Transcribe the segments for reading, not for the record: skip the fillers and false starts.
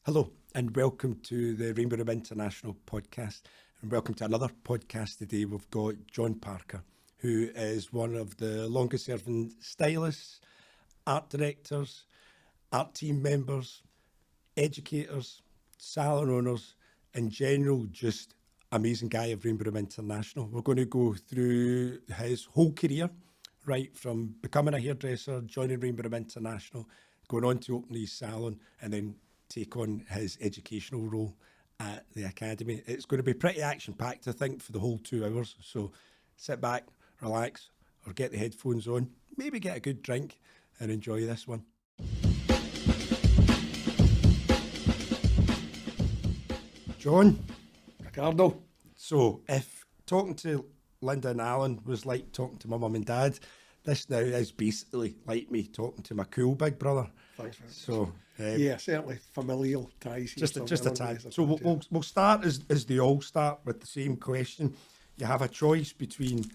Hello and welcome to the Rainbow Room International podcast, and welcome to another podcast today. We've got John Parker, who is one of the longest serving stylists, art directors, art team members, educators, salon owners, in general, just amazing guy of Rainbow Room International. We're going to go through his whole career, right from becoming a hairdresser, joining Rainbow Room International, going on to open his salon, and then take on his educational role at the academy. It's going to be pretty action-packed, I think, for the whole 2 hours. So sit back, relax, or get the headphones on, maybe get a good drink and enjoy this one. John. Ricardo. So if talking to Linda and Alan was like talking to my mum and dad, this now is basically like me talking to my cool big brother. Thanks very much. So yeah, certainly familial ties. Just a tag. So we'll start as they all start with the same question. You have a choice between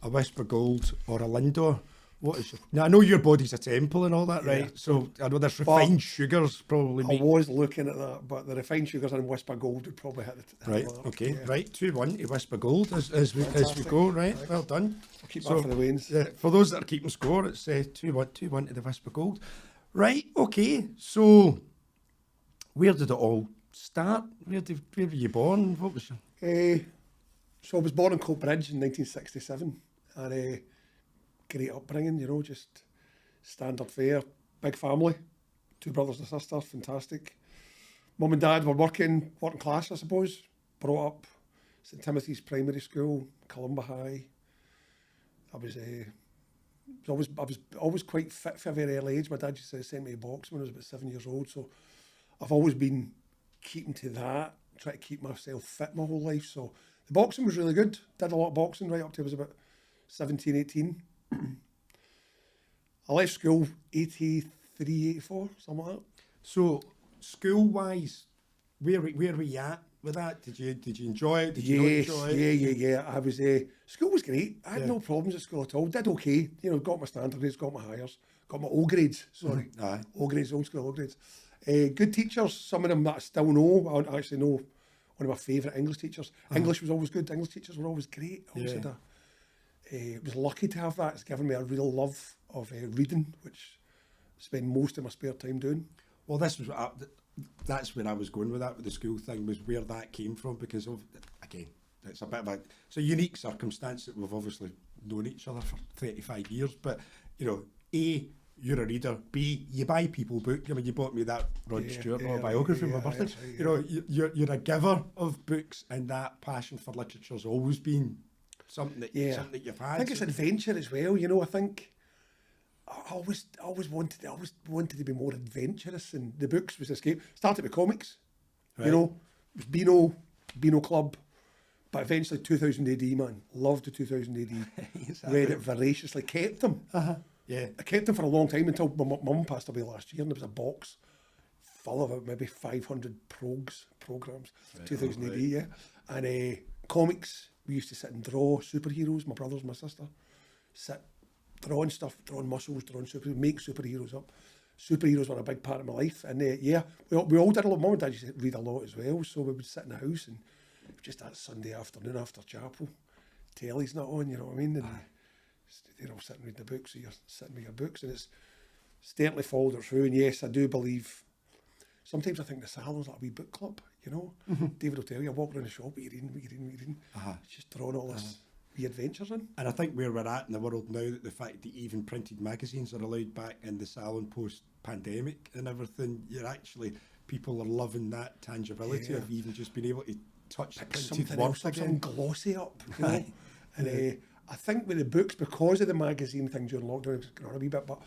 a Whisper Gold or a Lindor. What is your... Now, I know your body's a temple and all that, right? So I know there's refined sugars probably. I was looking at that, but the refined sugars in Whisper Gold would probably hit the right. mark. Okay. Yeah. Right. 2-1 to Whisper Gold as we go. Right. Well done. I'll keep that for the wins. For those that are keeping score, it's 2-1 to the Whisper Gold. Right. Okay. So where did it all start? Where were you born? What was your... So I was born in Coatbridge in 1967, and great upbringing, you know, just standard fare, big family, 2 brothers and a sister, fantastic. Mum and dad were working class, I suppose. Brought up St Timothy's Primary School, Columba High. I was always quite fit for a very early age. My dad used to send me to box when I was about 7 years old, so I've always been keeping to that, try to keep myself fit my whole life. So the boxing was really good. Did a lot of boxing right up to I was about 17, 18. I left school 83, 84, something like that. So school-wise, where were you at with that? Did you enjoy it? Did you not enjoy it? Yeah. I was school was great. I had no problems at school at all. Did okay. You know, got my standard grades, got my hires, got my O grades. Sorry, O grades, old school O grades. Good teachers. Some of them that I still know. I actually know one of my favourite English teachers. English was always good. English teachers were always great. I was lucky to have that. It's given me a real love of reading, which I spend most of my spare time doing. Well, that's where I was going with that, with the school thing, was where that came from, because again, it's a bit of it's a unique circumstance that we've obviously known each other for 35 years, but, you know, A, you're a reader, B, you buy people books. I mean, you bought me that Rod Stewart autobiography for my birthday. You know, you're a giver of books, and that passion for literature's always been something that you've had. I think it's adventure as well. You know, I think I always wanted to be more adventurous, and the books was escape. Started with comics, you know, it was Beano Club, but eventually 2000 AD, man, loved the 2000 AD. Read it voraciously, kept them. Yeah, I kept them for a long time until my mum passed away last year, and there was a box full of maybe 500 programs, 2000 AD, yeah, and comics. We used to sit and draw superheroes, my brothers and my sister. Sit, drawing stuff, drawing muscles, drawing superheroes, make superheroes up. Superheroes were a big part of my life. And we all did a lot. Mum and dad used to read a lot as well. So we would sit in the house, and it was just that Sunday afternoon after chapel. Telly's not on, you know what I mean? And they're all sitting reading the books, so you're sitting with your books. And it's certainly followed it through. And yes, I do believe, sometimes I think the salon's like a wee book club, you know. David will tell you, I walk around the shop, what you reading. It's just drawing all this wee adventures in. And I think where we're at in the world now, that the fact that even printed magazines are allowed back in the salon post-pandemic and everything, people are loving that tangibility of even just being able to touch the printed work again. Something glossy up, you know. And I think with the books, because of the magazine thing during lockdown, it's gone on a wee bit, but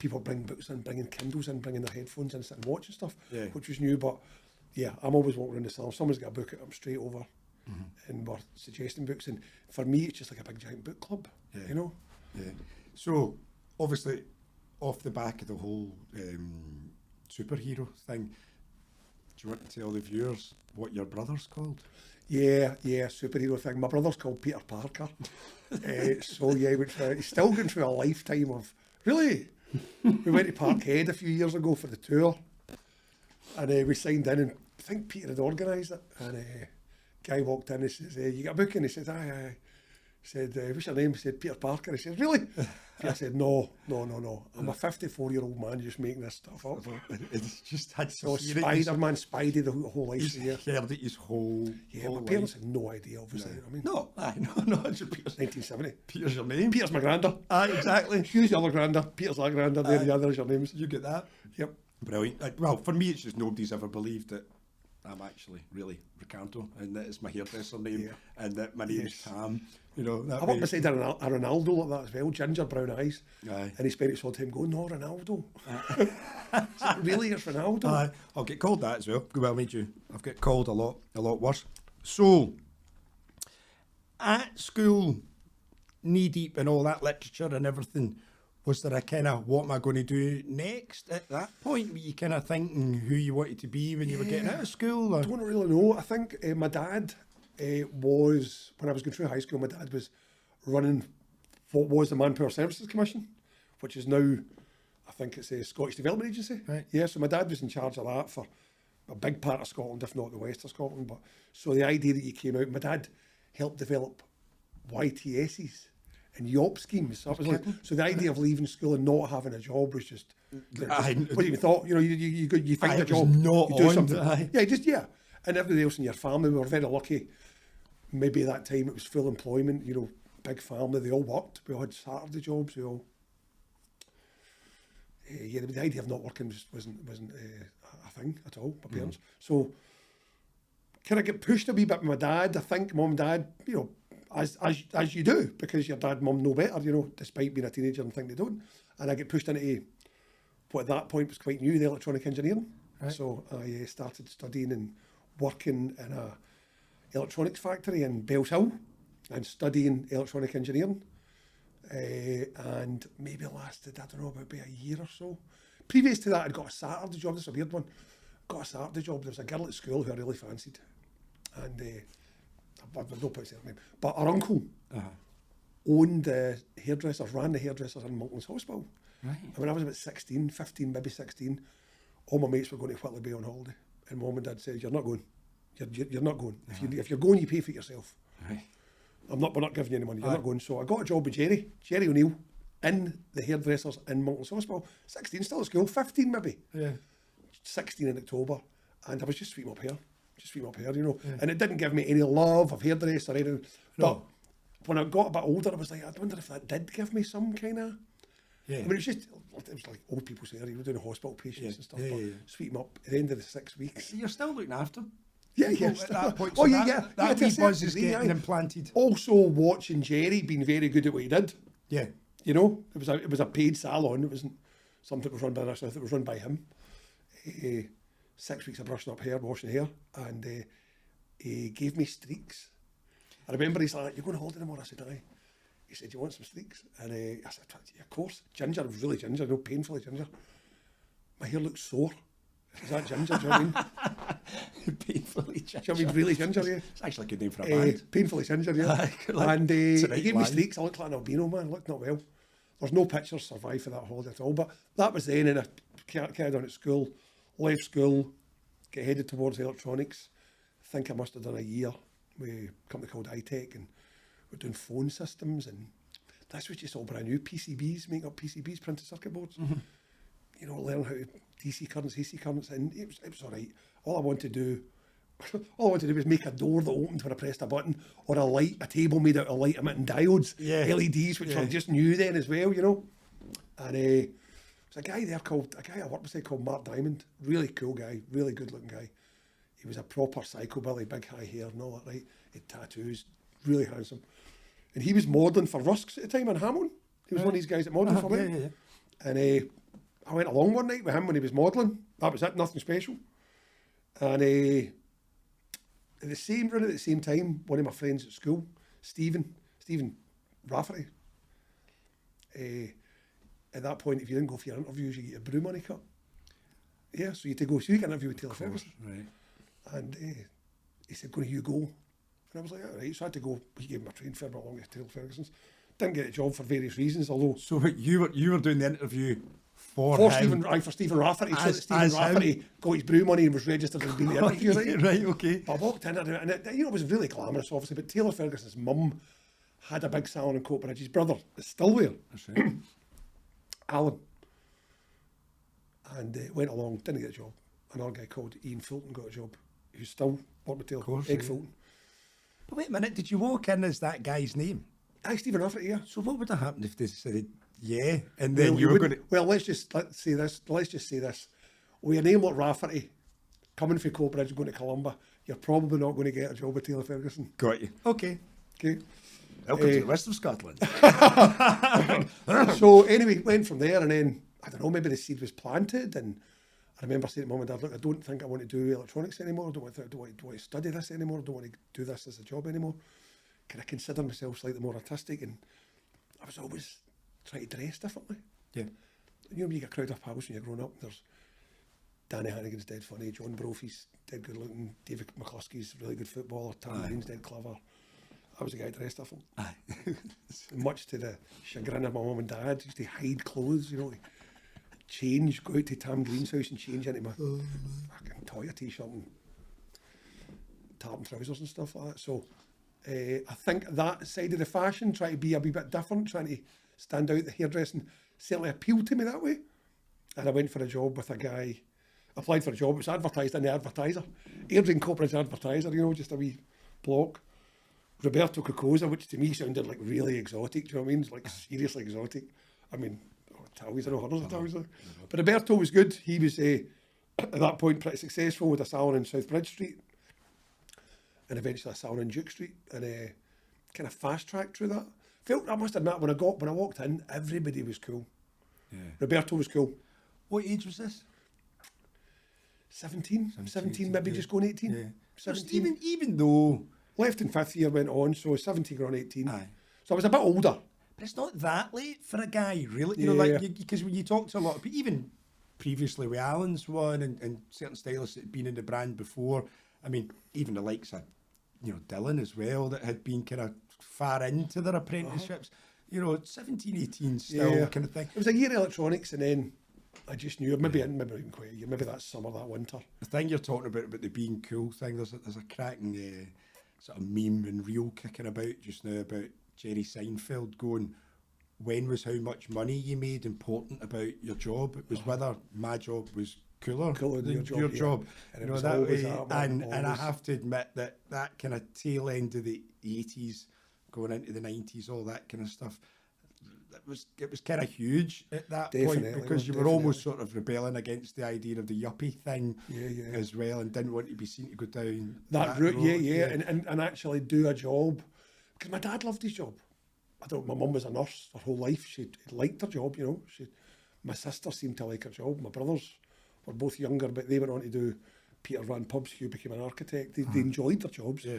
people bring books in, bringing Kindles in, bringing their headphones in, sitting watching stuff, which was new. But yeah, I'm always walking around the salon. Someone's got a book, I'm straight over, and we're suggesting books. And for me, it's just like a big giant book club, you know. Yeah. So obviously, off the back of the whole superhero thing, do you want to tell the viewers what your brother's called? Yeah, superhero thing. My brother's called Peter Parker. So yeah, he's still going through a lifetime of, really? We went to Parkhead a few years ago for the tour. And we signed in, and I think Peter had organised it. And guy walked in and says, you got a booking? He said, aye. He said, what's your name? He said, Peter Parker. He said, really? Peter said, no. I'm a 54-year-old man just making this stuff up. It's just had So Spider-Man, Spidey, the whole life. He's heard it his whole Yeah, whole my parents life. had no idea, obviously. No. You know what I mean? No, aye, no, it's your Peter's. 1970. Peter's your name. Peter's my granda. Aye, exactly. Hugh's the other granda. Peter's that granda. They're Aye. the others, your names. You get that? Yep. Brilliant. Well, for me, it's just nobody's ever believed that I'm actually really Ricardo, and that it's my hairdresser name, and that my name's Tam. You know, that I worked beside a Ronaldo like that as well, ginger brown eyes. Aye. And his parents told him, go, no, Ronaldo. So, really, it's Ronaldo. Aye. I'll get called that as well. Well, made you. I've got called a lot worse. So, at school, knee deep in all that literature and everything, was there a kind of what am I going to do next at that point? Were you kind of thinking who you wanted to be when you were getting out of school? Or? I don't really know. I think my dad was, when I was going through high school, my dad was running what was the Manpower Services Commission, which is now, I think it's a Scottish Development Agency. Right. Yeah, so my dad was in charge of that for a big part of Scotland, if not the west of Scotland. But so the idea that you came out, my dad helped develop YTSs and YOP schemes. So, so the idea of leaving school and not having a job was just, what you thought, you know, you find a job, not you do on, something. aye. Yeah. And everybody else in your family, we were very lucky. Maybe at that time it was full employment, you know, big family, they all worked. We all had Saturday jobs, we all... the idea of not working just wasn't a thing at all, my parents. So, can I get pushed a wee bit with my dad? I think mum and dad, you know, as you do, because your dad and mum know better, you know, despite being a teenager and think they don't. And I get pushed into what at that point was quite new, the electronic engineering. Right. So I started studying and working in a electronics factory in Bells Hill and studying electronic engineering. And maybe lasted, I don't know, about a year or so. Previous to that, I'd got a Saturday job. This is a weird one. Got a Saturday job. There was a girl at school who I really fancied. And there's no point saying her name. But our uncle owned the hairdressers, ran the hairdressers in Monklands Hospital. Right. And when I was about 15, maybe 16, all my mates were going to Whitley Bay on holiday. And mum and dad said, you're not going. You're not going. If you're going, you pay for it yourself. Right. We're not giving you any money, you're not going. So I got a job with Jerry O'Neill, in the hairdressers in Monklands Hospital. 16, still at school, 15 maybe. Yeah. 16 in October. And I was just sweeping up hair, you know. Yeah. And it didn't give me any love of hairdress or anything. But when I got a bit older, I was like, I wonder if that did give me some kind of... Yeah. I mean, it was like old people's hair, you were doing hospital patients and stuff. Sweep them up at the end of the 6 weeks. So you're still looking after them? Yeah. At that point, So that wee buzz is getting implanted. Also watching Jerry being very good at what he did. Yeah. You know, it was a paid salon. It wasn't something that was run by us. It was run by him. 6 weeks of brushing up hair, washing hair, and he gave me streaks. I remember he's like, "You're going on holiday tomorrow?" I said, "Aye." He said, "You want some streaks?" And I said, "Yeah, of course." Ginger, it was really ginger, no, painfully ginger. My hair looked sore. Is that ginger? Do you know what I mean? Painfully ginger. Do you know what I mean? Really ginger, yeah. It's actually a good name for a band. Painfully ginger, yeah. And he gave me streaks. I looked like an albino man. I looked not well. There's no pictures survive for that holiday at all. But that was then, and I carried on at school, left school, get headed towards electronics. I think I must have done a year with a company called iTech, and we're doing phone systems, and this was just all brand new. PCBs, making up PCBs, printed circuit boards. Mm-hmm. You know, learn how to DC currents, AC currents, and it was all right. All I wanted to do was make a door that opened when I pressed a button, or a table made out of light emitting diodes, LEDs, which were just new then as well, you know. And there's a guy I worked with there called Mark Diamond, really cool guy, really good looking guy. He was a proper psychobilly, big high hair and all that, right? He had tattoos, really handsome. And he was modelling for Rusks at the time in Hamilton. He was one of these guys that modelled for me. Yeah. And I went along one night with him when he was modelling. That was it, nothing special. And at the same time, one of my friends at school, Stephen Rafferty, at that point, if you didn't go for your interviews, you get your brew money cut. Yeah, so you had to go. So you get an interview with Taylor Ferguson. Right. And he said, "Go to Hugo." And I was like, all right. So I had to go. He gave me a train fare along to Taylor Ferguson's. Didn't get a job for various reasons, although... So you were doing the interview for him. For Stephen Rafferty. So that As Stephen him. Rafferty got his brew money and was registered as being the interview, right? Right, okay. But I walked in and it was really glamorous, obviously, but Taylor Ferguson's mum had a big salon in Coatbridge. His brother is still there. That's right. Alan. And went along, didn't get a job. Another guy called Ian Fulton got a job, who's still working with Taylor, course, Egg yeah. Fulton. But wait a minute, did you walk in as that guy's name? Aye, Stephen Rafferty, yeah. So what would have happened if they said, yeah, and then you were wouldn't- going to... Well, let's just say this. With a name like Rafferty, coming from Coatbridge, going to Columba, you're probably not going to get a job with Taylor Ferguson. Got you. Okay. Okay. Welcome to the west of Scotland. So anyway, went from there, and then, I don't know, maybe the seed was planted, and I remember saying to Mum and Dad, look, I don't think I want to do electronics anymore, I don't want to study this anymore, I don't want to do this as a job anymore. Can I consider myself slightly more artistic? And I was always trying to dress differently. Yeah. You know, when you get a crowd of pals when you're growing up, there's Danny Hannigan's dead funny, John Brophy's dead good looking, David McCluskey's really good footballer, Tam Green's dead clever. I was a guy dressed different. Aye. Much to the chagrin of my mum and dad, used to hide clothes, you know, change, go out to Tam Green's house and change into my fucking Toya t-shirt and tartan trousers and stuff like that. So I think that side of the fashion, try to be a wee bit different, trying to stand out, the hairdressing certainly appealed to me that way. And I went for a job with a guy, applied for a job, it was advertised in the Advertiser, Airdrie Coatbridge Advertiser, you know, just a wee block. Roberto Cocosa, which to me sounded like really exotic, do you know what I mean? It's like seriously exotic. I mean, Italians, I know hundreds of Italians. But Roberto was good. He was, at that point, pretty successful with a salon in South Bridge Street and eventually a salon in Duke Street, and kind of fast-tracked through that. Felt, I must admit, when I walked in, everybody was cool. Yeah. Roberto was cool. What age was this? 17, maybe just going 18. Yeah. 17. Even though... Left in 5th year, went on, so 17 going 18. Aye. So I was a bit older. But it's not that late for a guy, really. You know, like, because when you talk to a lot of people, even previously with Alan's one and certain stylists that had been in the brand before, I mean, even the likes of, you know, Dylan as well, that had been kind of far into their apprenticeships, you know, 17, 18 still kind of thing. It was a year of electronics, and then I just knew, maybe even quite a year, maybe that summer, that winter. The thing you're talking about the being cool thing, there's a cracking sort of meme and reel kicking about just now about Jerry Seinfeld going, when was how much money you made important about your job? It was whether my job was cooler than your job. And you it know, was that always way, that, and I have to admit that kind of tail end of the 80s, going into the 90s, all that kind of stuff, it was kind of huge at that point, because you were almost sort of rebelling against the idea of the yuppie thing as well, and didn't want to be seen to go down that route. And actually do a job, because my dad loved his job. My mum was a nurse her whole life. She liked her job, you know. My sister seemed to like her job. My brothers were both younger, but they went on to do Peter ran pubs. Hugh became an architect. They enjoyed their jobs. Yeah.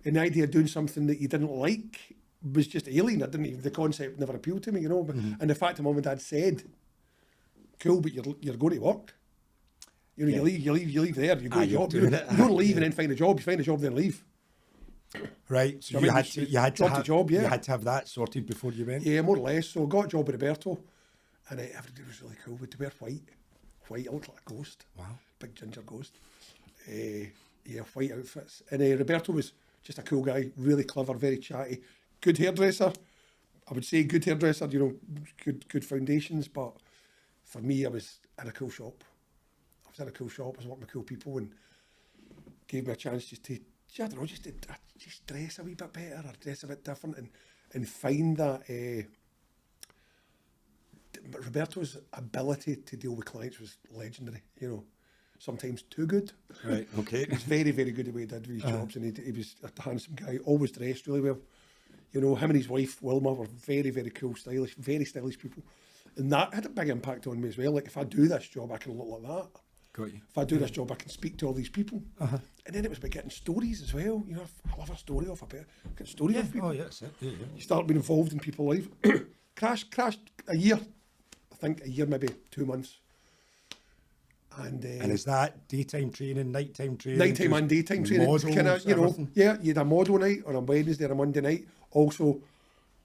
And the idea of doing something that you didn't like was just alien. The concept never appealed to me, you know. But, and the fact that Mum and Dad said, "Cool, but you're going to work. You know, you leave there. You go to job. You don't leave and then find a job. You find a job, then leave." Right. So you had to have that sorted before you went. Yeah, more or less. So I got a job with Roberto, and everybody was really cool. We'd wear white. I looked like a ghost. Wow. Big ginger ghost. White outfits. And Roberto was just a cool guy, really clever, very chatty. Good hairdresser. I would say good hairdresser, you know, good foundations, but for me, I was in a cool shop. I was working with cool people, and gave me a chance just to, I don't know, just dress a wee bit better, or dress a bit different, and find that Roberto's ability to deal with clients was legendary, you know. Sometimes too good. Right, okay. He was very, very good at what he did with his jobs, and he was a handsome guy, always dressed really well. You know, him and his wife, Wilma, were very, very cool, very stylish people. And that had a big impact on me as well. Like, if I do this job, I can look like that. Got you. If I do this job, I can speak to all these people. And then it was about getting stories as well. You know, I love a story off a bit. Get stories off people. Oh, yeah, that's it. Yeah. You start being involved in people's life. Crashed a year. I think a year, maybe 2 months. And is that daytime training, nighttime training? Nighttime and daytime training. Models, you know, everything? Yeah, you had a model night on a Wednesday or a Monday night. Also,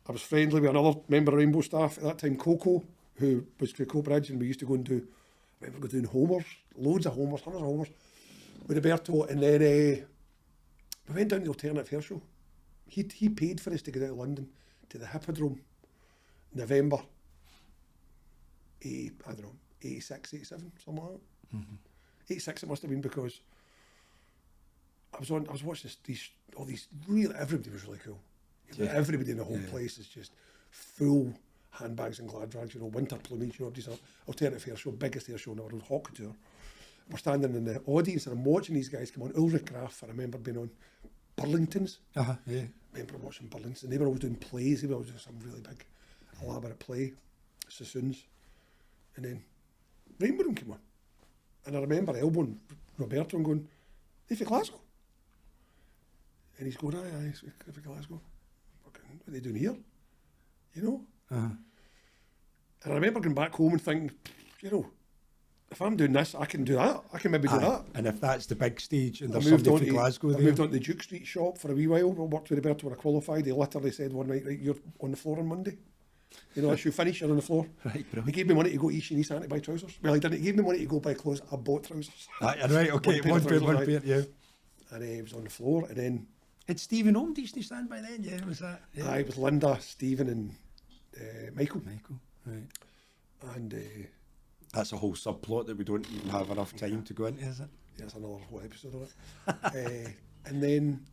I was friendly with another member of Rainbow staff at that time, Coco, who was through Coatbridge, and we used to go and do, I remember doing homers, loads of homers, hundreds of homers with Roberto, and then we went down to the alternative hair show. He paid for us to get out of London to the Hippodrome, November, I don't know, 86, 87, something like that. 86 it must have been, because I was watching all these really, everybody was really cool. Yeah. Everybody in the whole place is just full handbags and glad rags, winter plumage, these alternative hair show, biggest hair show in the world, hot couture. We're standing in the audience and I'm watching these guys come on. Ulrich Graf, I remember being on Burlingtons. I remember watching Burlingtons, and they were always doing plays. They were always doing some really big, elaborate play, Sassoons. And then Rainbow Room came on. And I remember elbowing Roberto and going, "Hey, for Glasgow?" And he's going, aye, for Glasgow. What are they doing here? And I remember going back home and thinking, if I'm doing this, I can do that. I can maybe do that. And if that's the big stage and there's somebody from Glasgow there. I moved on to the Duke Street shop for a wee while. I worked with Roberto when I qualified. He literally said one night, "Right, you're on the floor on Monday. As you finish, you're on the floor." Right, bro. He gave me money to go to East and to buy trousers. Well, he didn't. He gave me money to go buy clothes. I bought trousers. Right, okay. One pair, yeah. And he was on the floor, and then... Had Stephen home decently stand by then? Yeah, was that? Yeah. It was Linda, Stephen and Michael. Right. And... that's a whole subplot that we don't even have enough time to go into, is it? Yeah, it's another whole episode of it. And then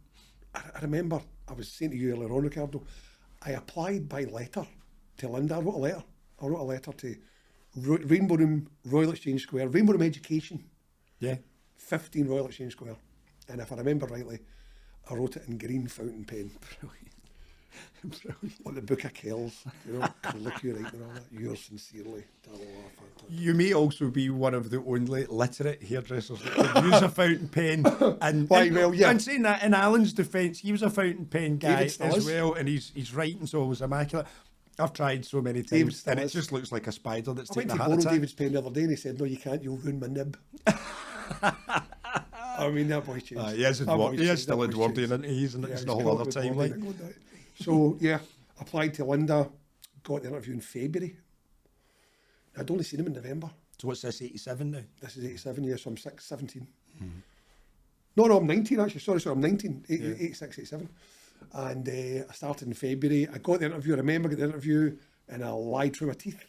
I remember, I was saying to you earlier on, Ricardo, I applied by letter to Linda. I wrote a letter to Rainbow Room, Royal Exchange Square, Rainbow Room Education. Yeah. 15 Royal Exchange Square. And if I remember rightly, I wrote it in green fountain pen. Brilliant. Like the Book of Kells, Curlicue writing and all that. Yours sincerely, You may also be one of the only literate hairdressers that could use a fountain pen. And saying that, in Alan's defence, he was a fountain pen guy as well, and his writing's always immaculate. I've tried so many times, and it just looks like a spider that's taking a heart attack. I went to borrow David's pen the other day, and he said, "No, you can't. You'll ruin my nib." I mean, that boy changed. He is still Edwardian, isn't he? He's in a whole other timeline. So, applied to Linda, got the interview in February. I'd only seen him in November. So what's this, 87 now? This is 87, so I'm 17. No, I'm 19 actually. Sorry, I'm 19, 86, 87. And I started in February. I got the interview, I remember getting the interview, and I lied through my teeth.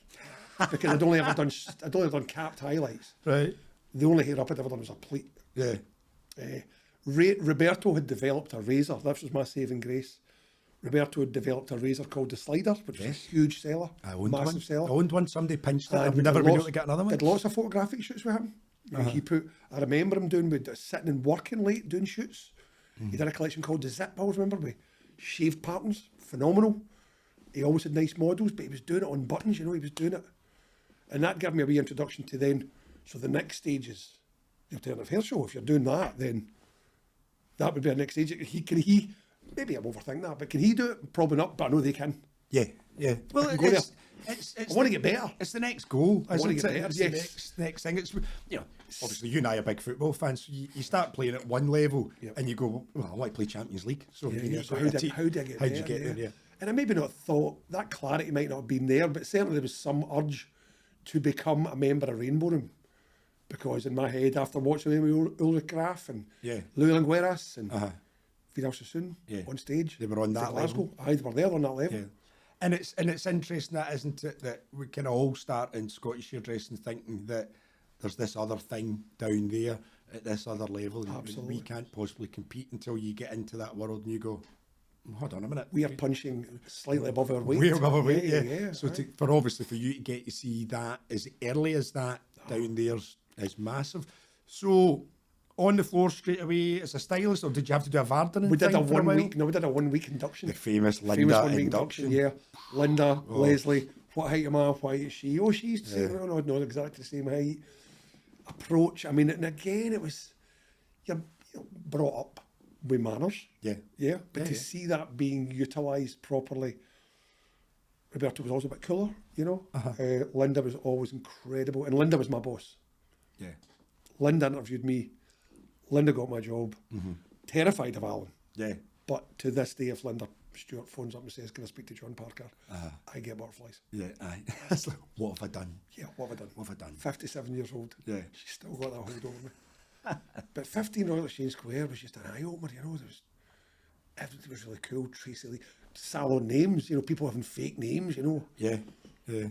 Because I'd only ever done capped highlights. Right. The only hair up I'd ever done was a pleat. Yeah. Roberto had developed a razor. That was my saving grace. Roberto had developed a razor called the Slider, which was a huge seller, massive seller. I owned one. Somebody pinched it, and we never been able to get another one. Did lots of photographic shoots with him. I remember him sitting and working late doing shoots. He did a collection called the Zip, I always remember, with shaved patterns, phenomenal. He always had nice models, but he was doing it on buttons, he was doing it. And that gave me a wee introduction to then, so the next stage is the alternative hair show. If you're doing that, then that would be our next stage. Maybe I'm overthinking that, but can he do it? Probably not, but I know they can. Yeah. Well, I want to get better. It's the next goal. I want to get better. It's the next thing. It's obviously you and I are big football fans. So you start playing at one level, and you go, well, I want to play Champions League. So how do I get there? Yeah. And I maybe not thought that clarity might not have been there, but certainly there was some urge to become a member of Rainbow Room, because in my head, after watching them with Ulrich Graf and Louis Langueras and Vidal Sassoon on stage, they were on that Glasgow. level. They were there on that level. Yeah. And it's interesting, that isn't it, that we can all start in Scottish hairdressing thinking that there's this other thing down there at this other level. Absolutely. We can't possibly compete until you get into that world and you go, hold on a minute. We are punching slightly above our weight. We're above our weight, yeah. So for you to get to see that as early as that down there is massive. So on the floor straight away as a stylist, or did you have to do a Varden? We did a 1 week. No, we did a 1 week induction. The famous Linda 1 week induction. Yeah, Linda, Leslie. What height am I? What height is she? Oh, she's the same. No, not exactly the same height. Approach. I mean, and again, it was you're brought up with manners. Yeah. But to see that being utilised properly, Roberto was always a bit cooler. Linda was always incredible, and Linda was my boss. Yeah. Linda interviewed me. Linda got my job. Terrified of Alan. Yeah. But to this day, if Linda Stuart phones up and says, can I speak to John Parker? I get butterflies. Yeah, aye. It's like, what have I done? Yeah, what have I done? What have I done? 57 years old. Yeah. She's still got that hold over me. But 15 Royal Exchange Square was just an eye-opener, you know. Everything was really cool. Tracy Lee, salon names, you know, people having fake names, you know. Yeah, yeah.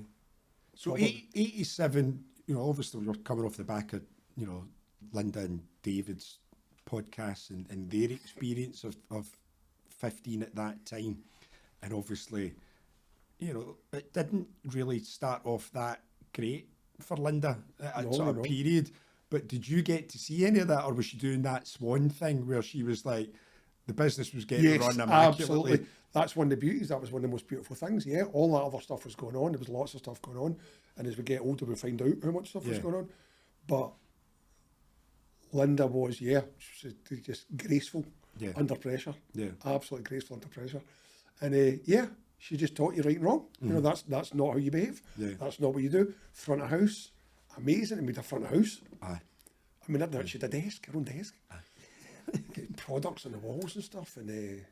So 87, you know, obviously we were coming off the back of, you know, Linda and David's podcasts and their experience of 15 at that time. And obviously, you know, it didn't really start off that great for Linda at a sort of period. But did you get to see any of that, or was she doing that swan thing where she was like, the business was getting run immaculately? Absolutely. That's one of the beauties. That was one of the most beautiful things. Yeah, all that other stuff was going on. There was lots of stuff going on. And as we get older, we find out how much stuff was going on. But Linda was, she was just graceful under pressure. Yeah. Absolutely graceful under pressure. And she just taught you right and wrong. You know, that's not how you behave. Yeah. That's not what you do. Front of house, amazing. And made a front of house. Aye. I mean, she had a desk, her own desk. Getting products on the walls and stuff. And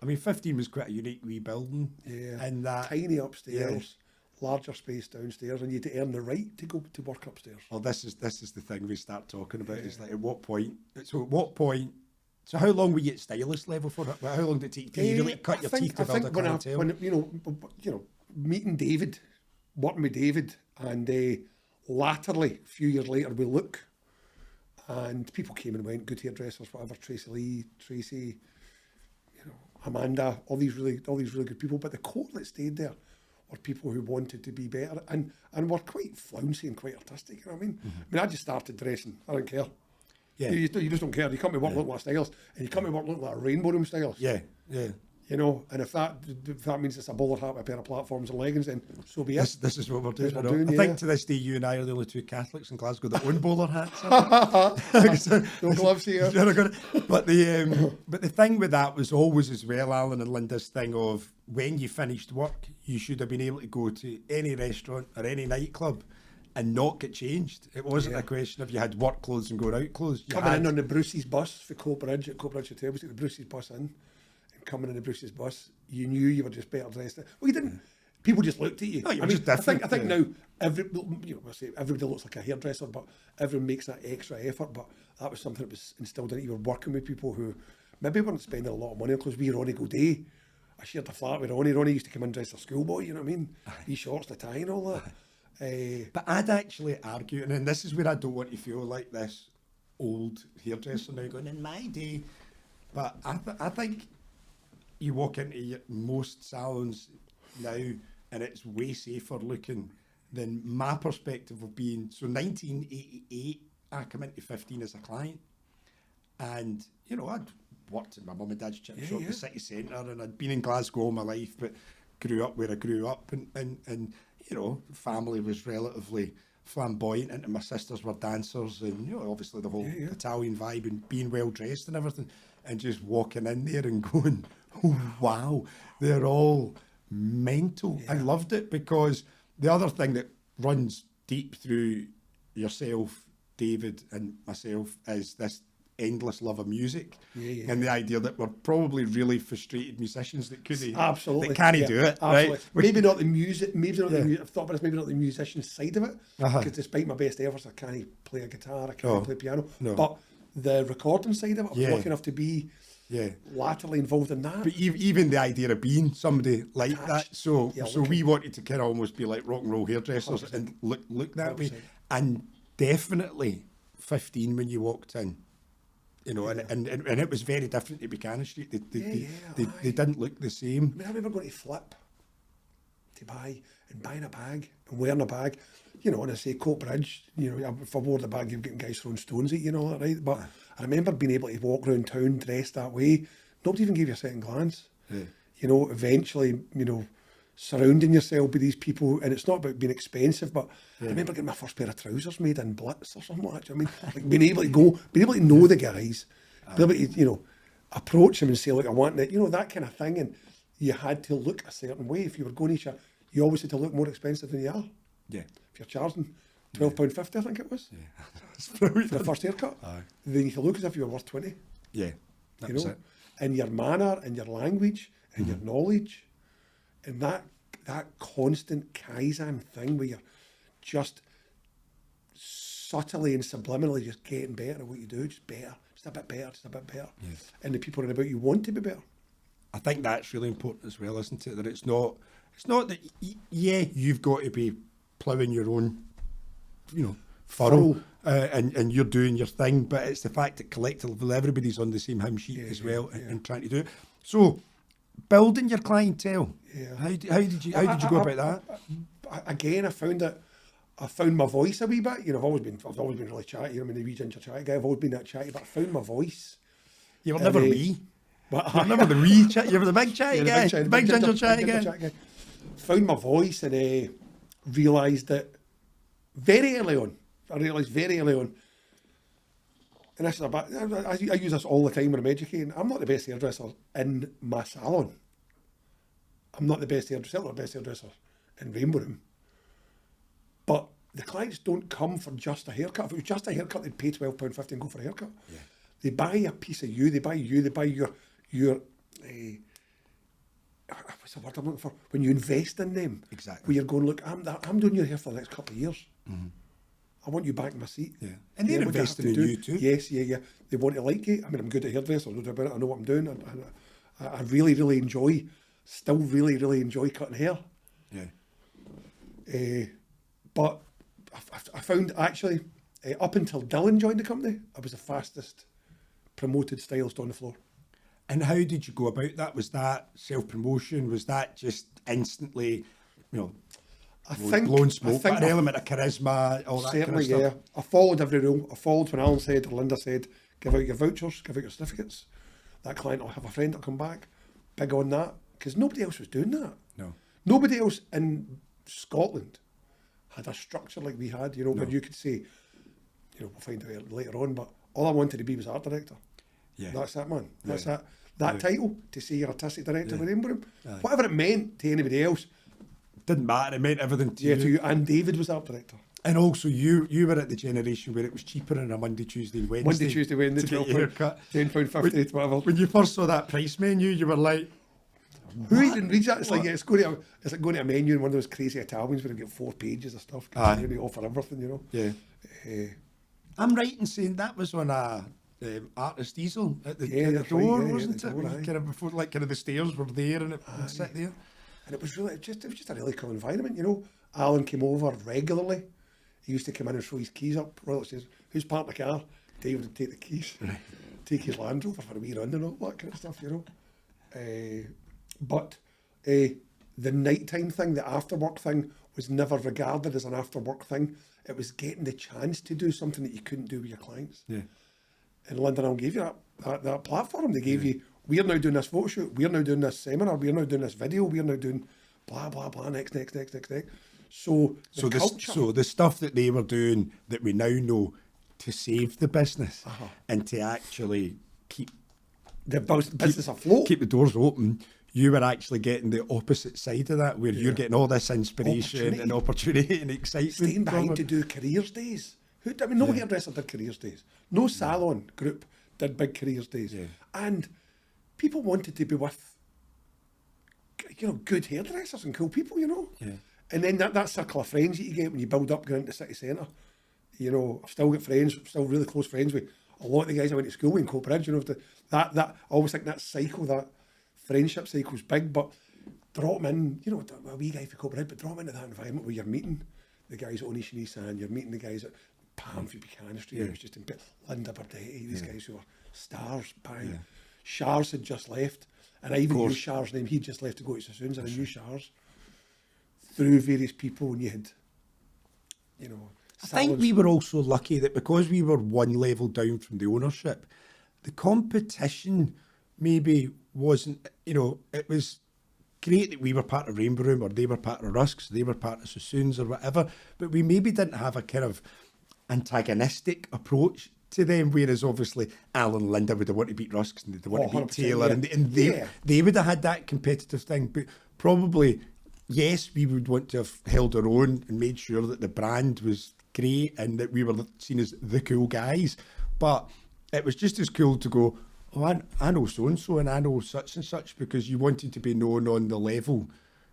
I mean, 15 was quite a unique wee building. Yeah. And that tiny upstairs, larger space downstairs, and you had to earn the right to go to work upstairs. Well, this is the thing we start talking about. Is like, at what point? So how long were you at stylist level for? How long did it take you to really cut your teeth to build a clientele? When you know, meeting David, working with David, and latterly, a few years later, we look, and people came and went, good hairdressers, whatever. Tracy Lee, Tracy, you know, Amanda, all these really good people. But the core that stayed there were people who wanted to be better and were quite flouncy and quite artistic. You know what I mean? Mm-hmm. I mean, I just started dressing. I don't care. Yeah. You just don't care. You come to work looking like a stylist, and you come to work looking like a rainbow room stylist. Yeah, yeah. You know, and if that means it's a bowler hat with a pair of platforms and leggings, then so be it. This is what we're doing. I think to this day, you and I are the only two Catholics in Glasgow that own bowler hats. No gloves here. But the thing with that was always as well, Alan and Linda's thing of when you finished work, you should have been able to go to any restaurant or any nightclub and not get changed. It wasn't a question of you had work clothes and going out clothes. Coming in on the Bruce's bus for Coatbridge at Coatbridge Hotel, we took the Bruce's bus in, and coming in the Bruce's bus, you knew you were just better dressed. Well, you didn't. People just looked at you. No, I think now everybody looks like a hairdresser, but everyone makes that extra effort. But that was something that was instilled in you. You were working with people who maybe weren't spending a lot of money on clothes. We Ronnie Goday, I shared a flat with Ronnie. Ronnie used to come in dressed as a schoolboy. You know what I mean? Wee shorts, the tie, and all that. But I'd actually argue, and this is where I don't want to feel like this old hairdresser now going, in my day, but I think you walk into most salons now and it's way safer looking than my perspective of being. So 1988, I come into 15 as a client, and you know, I'd worked in my mum and dad's chip shop in the city centre, and I'd been in Glasgow all my life, but grew up where I grew up, and you know, family was relatively flamboyant, and my sisters were dancers, and you know, obviously the whole Italian vibe and being well dressed and everything, and just walking in there and going, oh wow, they're all mental. I loved it, because the other thing that runs deep through yourself, David, and myself is this endless love of music, and the idea that we're probably really frustrated musicians that couldn't that can't do it. Right? Maybe not the music. I've thought about this. Maybe not the musician side of it, because despite my best efforts, I can't play a guitar, I can't play piano. But the recording side of it, I'm lucky enough to be latterly involved in that. But even the idea of being somebody like that, so we wanted to kind of almost be like rock and roll hairdressers 100%. And look that 100%. Way. And definitely 15 when you walked in. You know, and it was very different to Buchanan Street. They didn't look the same. I mean, I remember going to Flip to buying a bag and wearing a bag. You know, and I say Coatbridge, you know, if I wore the bag, you're getting guys throwing stones at you and all that, right? But I remember being able to walk around town dressed that way. Nobody even gave you a second glance. Yeah. You know, eventually, you know, surrounding yourself with these people, and it's not about being expensive, but I remember getting my first pair of trousers made in Blitz or something like that. I mean, like being able to know the guys, being able to, you know, approach them and say, look, I want that, you know, that kind of thing. And you had to look a certain way. If you were going to you always had to look more expensive than you are. Yeah. If you're charging £12.50, I think it was. Yeah. For the first haircut. Then you could look as if you were worth 20. Yeah. That was it. in your manner, in your language, in your knowledge, and that constant Kaizen thing where you're just subtly and subliminally just getting better at what you do, just better, just a bit better, just a bit better. Yeah. And the people around about you want to be better. I think that's really important as well, isn't it? That it's not that, you've got to be ploughing your own, furrow, and you're doing your thing, but it's the fact that collectively everybody's on the same hymn sheet as well and trying to do it. So, building your clientele, how did you go about that? Again, I found my voice a wee bit. I've always been really chatty. I'm a wee ginger chatty guy. I've always been that chatty, but I found my voice. You were never wee. You're never the wee chatty. You were the big chatty guy, the big ginger chatty guy. Found my voice and realised that very early on. I realised very early on, and this is I use this all the time when I'm educating. I'm not the best hairdresser in my salon. I'm not the best hairdresser, not the best hairdresser in Rainbow Room. But the clients don't come for just a haircut. If it was just a haircut, they'd pay £12.50 and go for a haircut. Yeah. They buy a piece of you. They buy your what's the word I'm looking for? When you invest in them, exactly. Where you're going, look, I'm doing your hair for the next couple of years. Mm-hmm. I want you back in my seat. Yeah, and they're investing in you too. Yes, yeah. They want to like you. I mean, I'm good at hairdressing. I know about it. I know what I'm doing. I really, really enjoy. Still, really, really enjoy cutting hair. Yeah. But I found actually, up until Dylan joined the company, I was the fastest promoted stylist on the floor. And how did you go about that? Was that self-promotion? Was that just instantly, blowing smoke? An element of charisma, all that certainly, kind of stuff? I followed every rule. I followed when Alan said, or Linda said, give out your vouchers, give out your certificates. That client will have a friend that'll come back. Big on that. Because nobody else was doing that. No. Nobody else in Scotland had a structure like we had, where you could say, we'll find out later on, but all I wanted to be was art director. Yeah. That's it, man. That's it. That title, to say you're artistic director of the Rainbow Room, whatever it meant to anybody else. Didn't matter, it meant everything to you. To you. And David was art director. And also you were at the generation where it was cheaper on a Monday, Tuesday, Wednesday. Monday, Tuesday, Wednesday, £10.50, whatever. When you first saw that price menu, you were like, who even reads that? It's like it's like going to a menu in one of those crazy Italians where you get 4 pages of stuff. They offer everything, Yeah. I'm right in saying that was on a artist easel at the door, wasn't it? Kind of before, kind of the stairs were there and it would sit there. And it was just a really cool environment, Alan came over regularly. He used to come in and throw his keys up. Royal says, "Who's parked the car?" David would take the keys, take his Land Rover for a wee run and all that kind of stuff, But the nighttime thing, the after work thing, was never regarded as an after work thing. It was getting the chance to do something that you couldn't do with your clients. Yeah. And London gave you that platform. They gave you, we're now doing this photo shoot, we're now doing this seminar, we're now doing this video, we're now doing blah, blah, blah, next. So the stuff that they were doing that we now know to save the business and to actually keep the business afloat, keep the doors open, you were actually getting the opposite side of that, where you're getting all this inspiration and opportunity and excitement. Staying behind to do careers days. No hairdresser did careers days. No salon group did big careers days. Yeah. And people wanted to be with, good hairdressers and cool people, Yeah. And then that circle of friends that you get when you build up going into the city centre. I've still got friends, still really close friends with a lot of the guys I went to school with in Coatbridge. That I always think that cycle, that friendship cycle's big, but draw them in, a wee guy for Coatbridge, but draw them into that environment where you're meeting the guys at Onish and Nissan, you're meeting the guys at Pam for Buchanan Street, it was just in Linda Bardetti, these guys who were stars. Shars had just left, and I even knew Shars' name. He'd just left to go to Sassoons, and I knew Shars through various people, and you had, I think we were also lucky that because we were one level down from the ownership, the competition maybe wasn't, it was great that we were part of Rainbow Room or they were part of Rusks, they were part of Sassoons or whatever, but we maybe didn't have a kind of antagonistic approach to them, whereas obviously Alan and Linda would have wanted to beat Rusks and they'd want to beat Taylor, and they would have had that competitive thing, but probably, yes, we would want to have held our own and made sure that the brand was great and that we were seen as the cool guys, but it was just as cool to go, oh, I know so-and-so and I know such and such, because you wanted to be known on the level,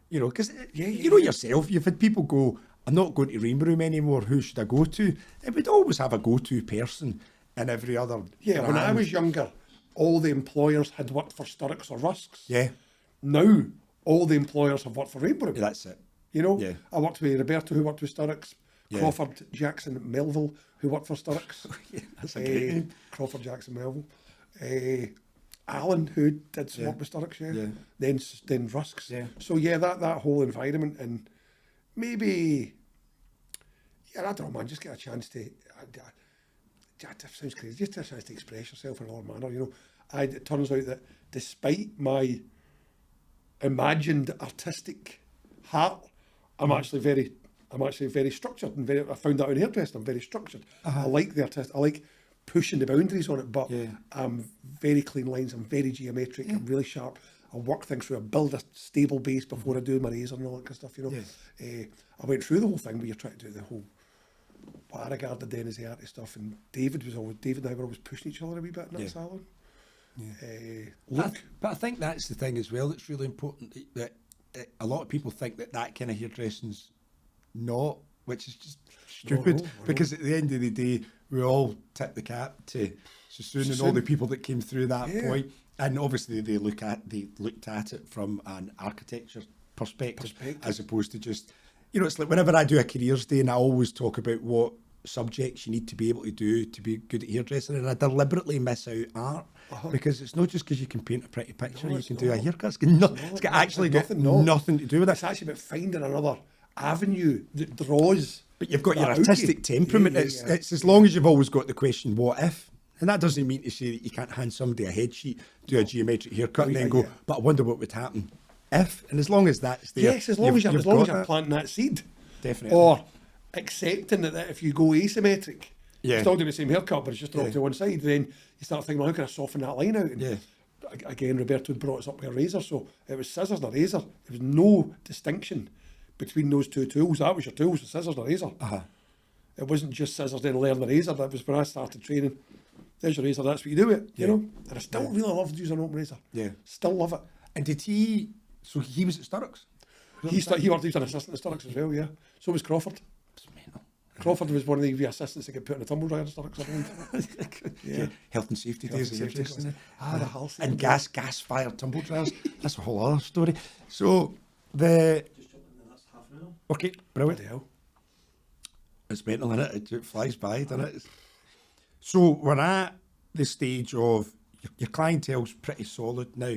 you know, because you know yourself, you've had people go, I'm not going to Rainbow Room anymore, who should I go to? It would always have a go-to person in every other brand. When I was younger, all the employers had worked for Sturrocks or Rusks. Yeah. Now, all the employers have worked for Rainbow Room. Yeah, that's it. You know, Yeah. I worked with Roberto, who worked with Sturrocks. Yeah. Crawford Jackson Melville, who worked for Sturrocks. Yeah, that's a great name. Crawford Jackson Melville. Alan, who did some work with Sturrocks, then Rusks. Yeah. So that whole environment, and maybe, I don't know, man, just get a chance to, that sounds crazy, just get a chance to express yourself in another manner, you know. It turns out that despite my imagined artistic heart, I'm actually very structured, and I found that in hairdressing. I'm very structured. I like the artist. I like pushing the boundaries on it, but I'm very clean lines. I'm very geometric. I'm really sharp. I work things through. I build a stable base before I do my razor and all that kind of stuff. You know, I went through the whole thing where you're trying to do the whole what I regarded then as the artist stuff. And David and I were always pushing each other a wee bit in that salon. But I think that's the thing as well that's really important, that a lot of people think that kind of hairdressing's not, which is just stupid, because at the end of the day we all tip the cap to Sassoon and all the people that came through that point, and obviously they looked at it from an architecture perspective as opposed to just, you know, it's like whenever I do a careers day and I always talk about what subjects you need to be able to do to be good at hairdressing, and I deliberately miss out art, because it's not just because you can paint a pretty picture, you can do a haircut. It's got actually nothing to do with it. It's actually about finding another avenue that draws. But you've got your artistic temperament. It's as long as you've always got the question, what if? And that doesn't mean to say that you can't hand somebody a head sheet, do a geometric haircut, and then go, but I wonder what would happen if. And as long as that's there, as long as you're planting that seed, definitely, or accepting that if you go asymmetric, you're still doing the same haircut, but it's just dropped to one side, then you start thinking, well, how can I soften that line out? And again, Roberto brought us up with a razor, so it was scissors and a razor. There was no distinction between those two tools. That was your tools, the scissors and a razor. It wasn't just scissors, then learn the razor. That was when I started training. There's your razor, that's what you do it, you know? And I still really love using an open razor. Still love it. And did he, so he was at Sturrocks? He was an assistant at Sturrocks as well, So was Crawford. Crawford was one of the assistants that get put in a tumble dryer at Sturrocks, I believe. Health and safety days of hairdressing. And gas-fired tumble dryers. That's a whole other story. So the... Okay, brilliant. It's mental, innit? It flies by, doesn't it? So we're at the stage of your clientele's pretty solid now,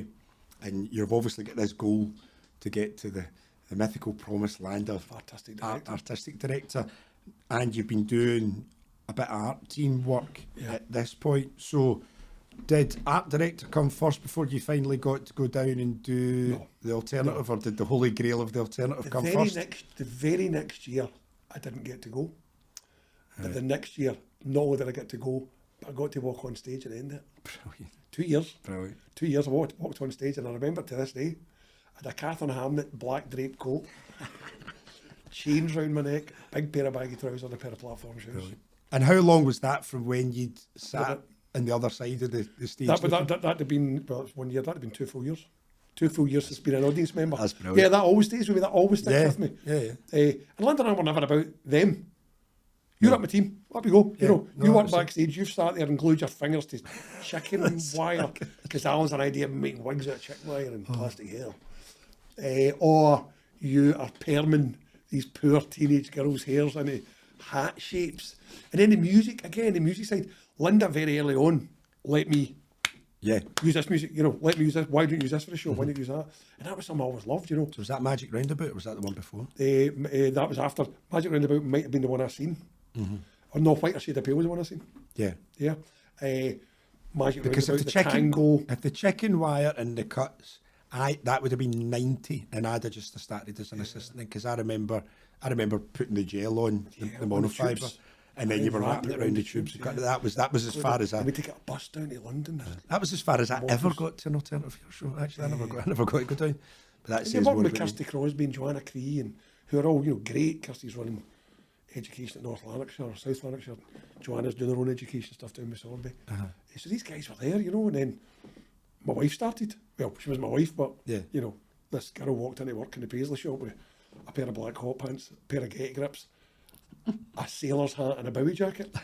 and you've obviously got this goal to get to the mythical promised land of artistic director, and you've been doing a bit of art team work at this point. So did art director come first before you finally got to go down and do the alternative, or did the holy grail of the alternative come first? The very next year, I didn't get to go. But the next year, not only did I get to go, but I got to walk on stage at the end of it. Brilliant. 2 years. Brilliant. 2 years I walked on stage, and I remember to this day, I had a Catherine Hamnet black draped coat, chains round my neck, big pair of baggy trousers and a pair of platform shoes. Brilliant. And how long was that from when you'd sat on the other side of the stage? That'd have been, well, it was 1 year, that'd have been 2 full years. 2 full years since being an audience member. That's brilliant. Yeah, that always stays with me, that always sticks with me. And Linda and I were never about them. You're at my team, up you go. You work backstage, you've sat there and glued your fingers to chicken wire, because Alan's an idea of making wigs out of chicken wire and plastic hair. Or you are perming these poor teenage girls' hairs into hat shapes. And then the music side, Linda very early on let me use this music, let me use this. Why don't you use this for the show? Why don't you use that? And that was something I always loved, So was that Magic Roundabout, or was that the one before? That was after. Magic Roundabout might have been the one I seen. Or no, Whiter Shade of Pale was the one I seen. Magic because Roundabout, if the chicken wire and the cuts, that would have been 90, and I'd have just started as an assistant, because I remember putting the gel on the monofibre, and then you were wrapping it around the tubes. That was as far as I. We take a bus down to London. That was as far as I ever got to an alternative hair show. Actually, I never got to go down. But that says more with Kirsty Crosby and Joanna Cree, and who are all great. Kirsty's running education at North Lanarkshire or South Lanarkshire. Joanna's doing her own education stuff down with Sorby. So these guys were there, you know, and then my wife started. Well, she was my wife, but, you know, this girl walked into work in the paisley shop with a pair of black hot pants, a pair of Getty grips, a sailor's hat and a Bowie jacket.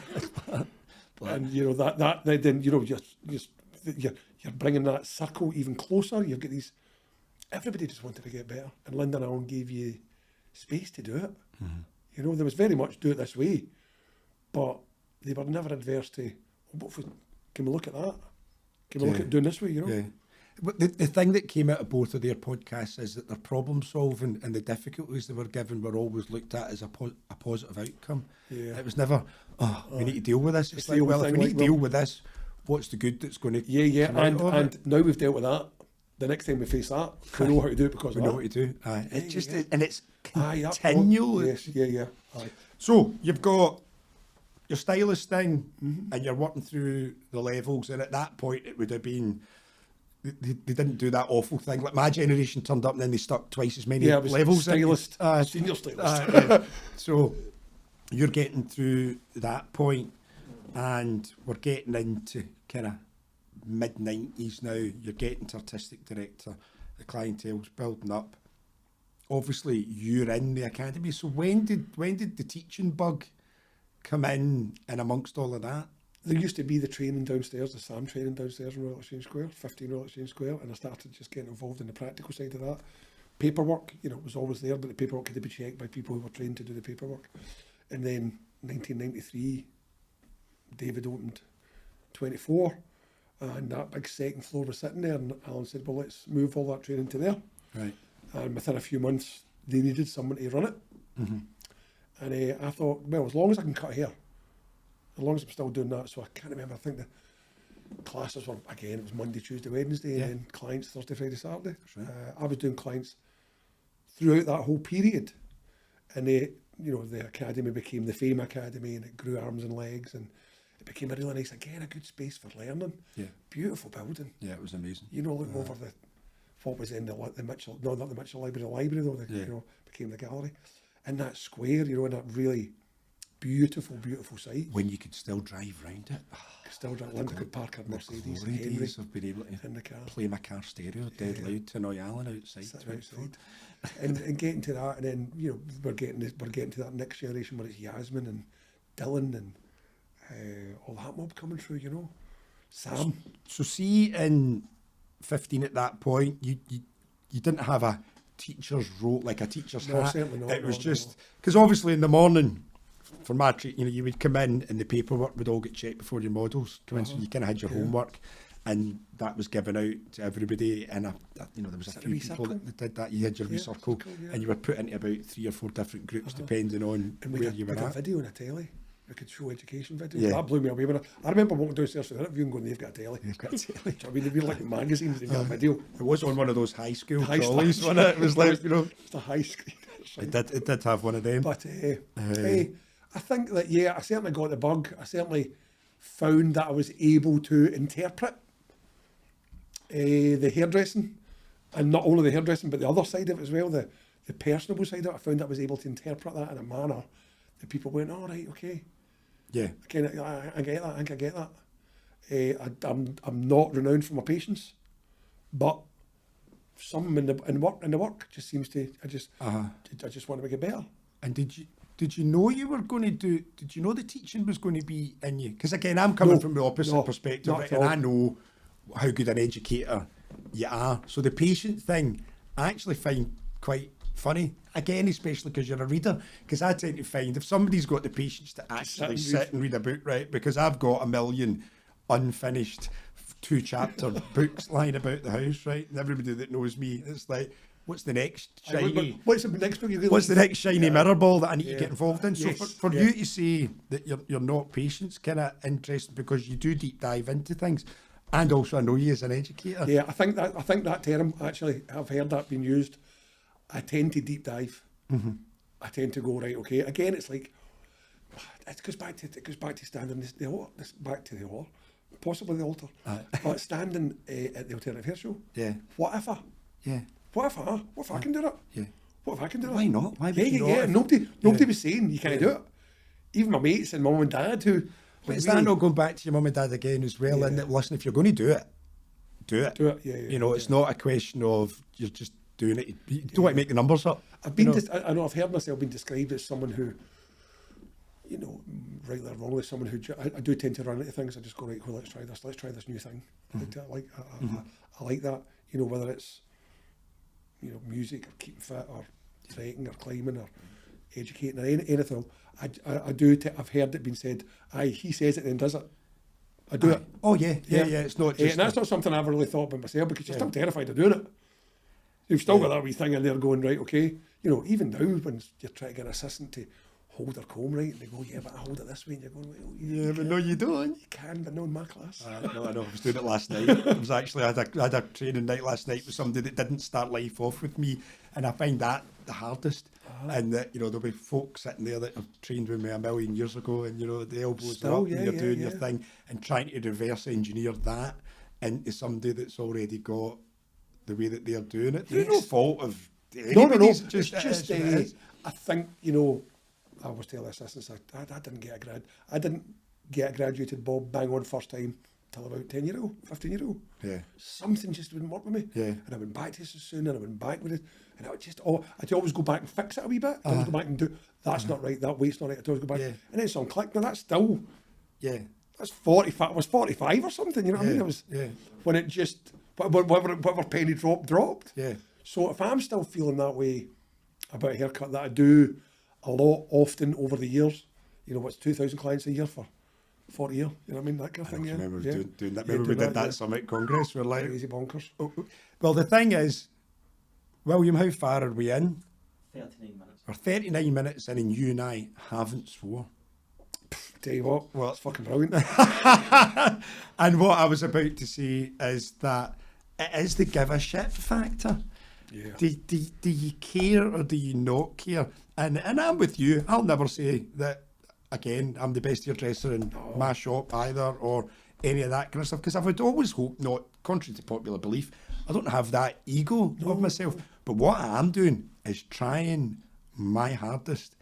And, you know, that then, you know, you're bringing that circle even closer. You've got these, everybody just wanted to get better. And Linda and Alan gave you space to do it. You know, there was very much do it this way, but they were never adverse to, can we look at that? Can we look at doing this way, you know? Yeah. But the thing that came out of both of their podcasts is that their problem solving and the difficulties they were given were always looked at as a positive outcome. Yeah. It was never, we need to deal with this. It's like, well, if we need to deal with this, what's the good that's going to come out of it? And now we've dealt with that. The next time we face that, we know how to do it because we of know that. what to do. It's just, and it's Aye, continual. Yes, yeah. Aye. So you've got your stylist thing, and you're working through the levels, and at that point it would have been, they didn't do that awful thing. Like my generation turned up and then they stuck twice as many levels. Stylist, senior stylist. So you're getting through that point, and we're getting into kind of mid-90s now. You're getting to artistic director, the clientele's building up. Obviously you're in the academy, so when did the teaching bug come in and amongst all of that? There used to be the training downstairs, the SAM training downstairs in Royal Exchange Square, 15 Royal Exchange Square, and I started just getting involved in the practical side of that. Paperwork, you know, was always there, but the paperwork had to be checked by people who were trained to do the paperwork. And then 1993, David opened 24, and that big second floor was sitting there, and Alan said, well, let's move all that training to there. Right. And within a few months, they needed someone to run it. And I thought, well, as long as I can cut hair, as long as I'm still doing that. So I can't remember, I think the classes were, again, it was Monday, Tuesday, Wednesday, and then clients Thursday, Friday, Saturday. Right. I was doing clients throughout that whole period. And you know, the academy became the Fame Academy, and it grew arms and legs, and it became a really nice, again, a good space for learning. Yeah. Beautiful building. Yeah, it was amazing. You know, looking over what was in the Mitchell, no, not the Mitchell Library, the library though, you know, became the gallery. In that square, you know, in that really beautiful site. When you could still drive round it. Still drive. Linda could park her Mercedes. The glory days of being able to in the car. Play my car stereo dead loud to annoy Alan outside. and getting to that, and then, you know, we're getting to that next generation where it's Yasmin and Dylan and all that mob coming through, you know. Sam. So see, in 15 at that point, you didn't have a teacher's role, like a teacher's hat. Certainly not. It was just because obviously in the morning for my treat, you know, you would come in and the paperwork would all get checked before your models come in, so you kind of had your homework, and that was given out to everybody. And you know, there was a few people that did that. You had your recircle, and you were put into about 3 or 4 different groups depending on where you were at. A video and a telly. We could show education videos. That blew me away. When I remember walking downstairs for the interview and going, they've got a telly. They've got a telly. I mean, they'd be like magazines, they've got a video. It was on one of those high school trolleys, wasn't it? It was like, you know. It's a high screen. It did have one of them. But I think that, I certainly got the bug. I certainly found that I was able to interpret the hairdressing, and not only the hairdressing, but the other side of it as well, the personable side of it. I found that I was able to interpret that in a manner that people went, all right, okay. Yeah. I get that, I think I get that. I'm not renowned for my patience, but some in the work just seems to, I just want to make it better. And did you know you were going to do, did you know the teaching was going to be in you? Because again, I'm coming from the opposite perspective, and I know how good an educator you are. So the patient thing, I actually find quite funny. Again, especially because you're a reader. Because I tend to find if somebody's got the patience to actually sit and read a book, right? Because I've got a million unfinished 2-chapter books lying about the house, right? And everybody that knows me, it's like, what's the next shiny? What's the next book? What's the next shiny mirror ball that I need to get involved in? So for you to say that you're not patience, kind of interesting, because you do deep dive into things, and also I know you as an educator. Yeah, I think that term, actually, I've heard that being used. I tend to deep dive. I tend to go, right, okay. Again, it's like it goes back to standing back to the altar, possibly the altar, but standing at the alternative hair show. Yeah. What if I can do it? Yeah. What if I can do it? Why not? Why would you not? Nobody was saying you can't do it. even my mates and mum and dad who... But is that not going back to your mum and dad again as well? Yeah. And that, listen, if you're going to do it, do it. Do it, yeah. You know, it's not a question of you're just doing it. You don't want to make the numbers up. I've been, I know I've heard myself being described as someone who, you know, rightly or wrongly, someone who, I do tend to run into things. I just go, right, well, let's try this new thing. I like that, you know, whether it's, you know, music or keeping fit or trekking or climbing or educating or anything. I've heard it being said, aye, he says it and does it. I do it. Oh, yeah. It's not just... and that's not something I ever really thought about myself, because you're still terrified of doing it. You've still got that wee thing in there going, right, okay. You know, even now when you're trying to get an assistant to hold their comb right, and they go, yeah, but I hold it this way, and you're going, well, yeah, but no, you don't. You can, but not in my class. No, I know. I was doing it last night. I was actually, I had a training night last night with somebody that didn't start life off with me, and I find that the hardest. And that, you know, there'll be folk sitting there that have trained with me a million years ago, and, you know, the elbows are up and you're doing your thing, and trying to reverse engineer that into somebody that's already got the way that they're doing it. There's no fault of anybody. No. It's just I think, you know, I always tell assistants, I didn't get a grad. I didn't get a graduated bob bang on first time till about 10 years ago, 15 years ago. Yeah. Something just wouldn't work with me. Yeah. And I went back to it so soon, and I went back with it. And I would just, I'd always go back and fix it a wee bit. I'd always go back and do, that's not right, that weight's not right. I'd always go back. Yeah. And then something clicked. Now that's still, Yeah. that's 45, I was 45 or something, you know what I mean? It was, when it just, whatever penny dropped. Yeah. So if I'm still feeling that way about a haircut that I do a lot often over the years, you know, what's 2,000 clients a year for 40 years, you know what I mean, that kind of thing. I remember doing that. Yeah, Remember we did that Summit Congress. We're like, crazy bonkers. well, the thing is, William, how far are we in? 39 minutes. We're 39 minutes in, and you and I haven't swore. Tell you what, well, it's fucking brilliant. And what I was about to say is that it is the give a shit factor. Yeah. Do you care or do you not care? And I'm with you. I'll never say that, again, I'm the best hairdresser in my shop either, or any of that kind of stuff, because I would always hope not, contrary to popular belief, I don't have that ego of myself. But what I am doing is trying my hardest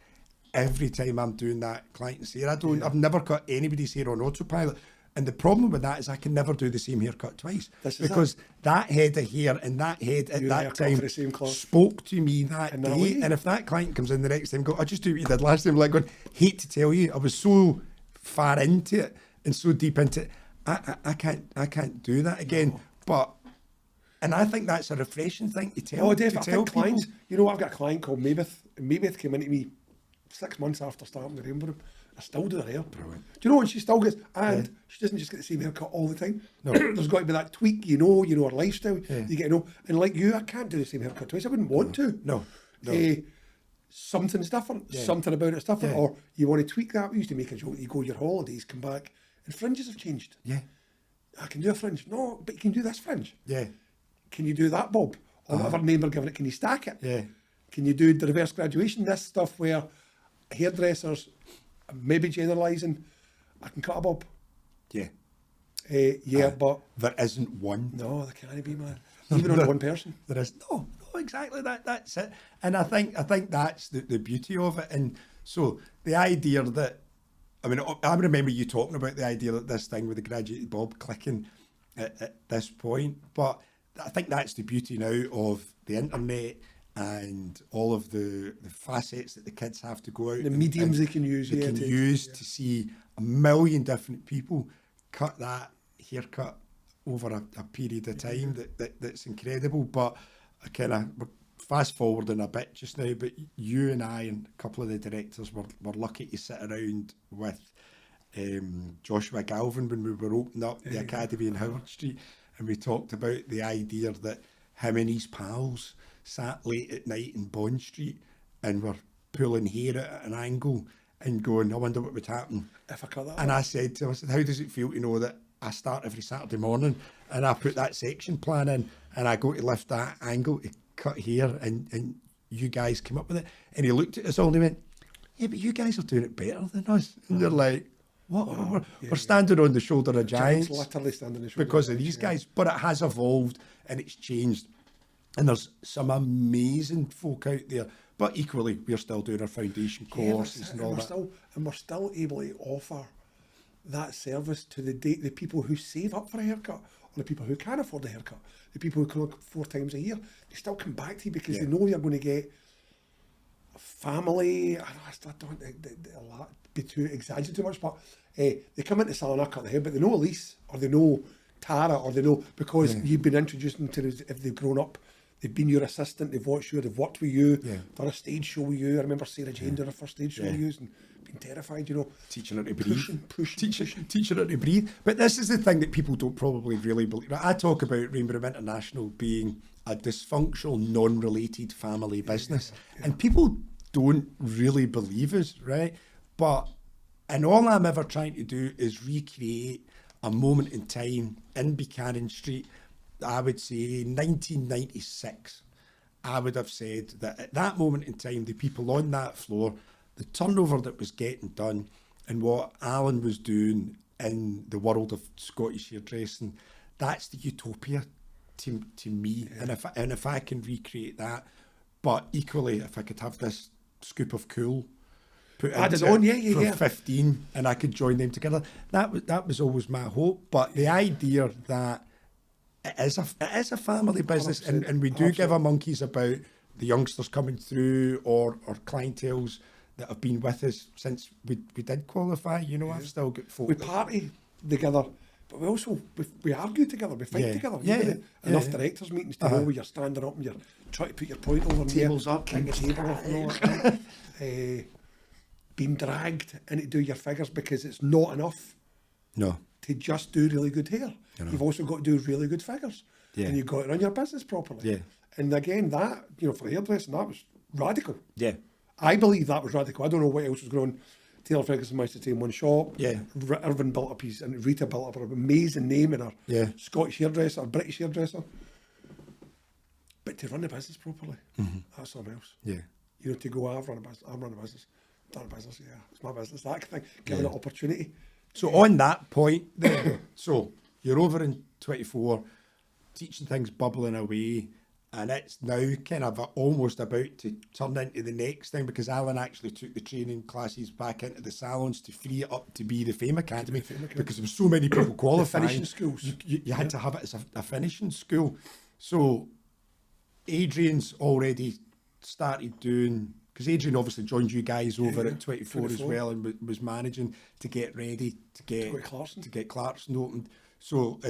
every time I'm doing that client's hair. I've never cut anybody's hair on autopilot. And the problem with that is I can never do the same haircut twice, because that head of hair and that head at that time spoke to me that day. And if that client comes in the next time and go, I just do what you did last time, like going, hate to tell you, I was so far into it and so deep into it, I can't do that again. But and I think that's a refreshing thing to tell. Oh, Dave, I think people. clients, you know, I've got a client called Maybeth, and Maybeth came into me 6 months after starting the Rainbow Room. I still do her hair. Brilliant. Do you know, and she still gets, and she doesn't just get the same haircut all the time. No. There's got to be that tweak, you know, her lifestyle. You get to know, and like you, I can't do the same haircut twice. I wouldn't want to. No. Something's different. Something about it's different. Or you want to tweak that. We used to make a joke. You go your holidays, come back, and fringes have changed. Yeah. I can do a fringe. No, but you can do this fringe. Yeah. Can you do that bob? Or whatever name they're giving it, can you stack it? Yeah. Can you do the reverse graduation? This stuff where hairdressers, maybe generalising, I can cut a bob. Yeah. But there isn't one. no, there can't be, man. Even on one person. There is no, exactly that's it. And I think that's the beauty of it. And so the idea that, I mean, I remember you talking about the idea that this thing with the graduated bob clicking at this point, but I think that's the beauty now of the internet and all of the facets that the kids have to go out. The mediums they can use. To see a million different people cut that haircut over a period of time that's incredible. But I kind of fast forwarding a bit just now, but you and I and a couple of the directors were lucky to sit around with Joshua Galvin when we were opening up the Academy in Howard Street, and we talked about the idea that him and his pals sat late at night in Bond Street and were pulling hair at an angle and going, I wonder what would happen if I cut that. And I said to him, how does it feel to know that I start every Saturday morning and I put that section plan in and I go to lift that angle to cut hair and you guys came up with it? And he looked at us all and he went, yeah, but you guys are doing it better than us. And they're like, what? We're standing on the shoulder of giants literally standing on the shoulder because of these guys. But it has evolved and it's changed. And there's some amazing folk out there. But equally, we're still doing our foundation courses and all that. We're still able to offer that service to the people who save up for a haircut, or the people who can afford a haircut, the people who can look 4 times a year. They still come back to you because they know you're going to get a family. I don't be too exaggerated too much, but they come into the salon, I cut their hair, but they know Elise, or they know Tara, or they know because you've been introduced them to this, if they've grown up. They've been your assistant, they've watched you, they've worked with you, done a stage show with you. I remember Sarah Jane doing her first stage show with you and being terrified, you know. Teaching her to breathe. Pushing. Teaching her to breathe. But this is the thing that people don't probably really believe. I talk about Rainbow Room International being a dysfunctional, non-related family business. And people don't really believe us, right? And all I'm ever trying to do is recreate a moment in time in Buchanan Street. I would say 1996, I would have said that at that moment in time, the people on that floor, the turnover that was getting done and what Alan was doing in the world of Scottish hairdressing, that's the utopia to me. And if I can recreate that, but equally, if I could have this scoop of cool put added on, for 15 and I could join them together, that was always my hope. But the idea that it is a family business, and we do give our monkeys about the youngsters coming through or clienteles that have been with us since we did qualify. You know, I've still got folk. We party together, but we also we argue together, we fight together. Enough directors meetings to know where you're standing up and you're trying to put your point over tables there, up, kick a table off and all that. Being dragged in to do your figures because it's not enough. No. To just do really good hair. You've also got to do really good figures. And you've got to run your business properly. And again, that, you know, for hairdressing, that was radical. I believe that was radical. I don't know what else was going on. Taylor Ferguson managed to stay in one shop. Irvin built up his, and Rita built up an amazing name in her Scottish hairdresser, or British hairdresser. But to run the business properly, that's something else. You know, to go, I'm running a business. Done a business, it's my business, that kind of thing. Giving it opportunity. So on that point, then, so you're over in 24, teaching things bubbling away, and it's now kind of almost about to turn into the next thing, because Alan actually took the training classes back into the salons to free it up to be the Fame Academy, because there were so many people qualifying. Finishing schools. You had to have it as a finishing school. So Adrian's already started doing... Because Adrian obviously joined you guys over at 24 as well, and was managing to get ready to get Clarkson opened. So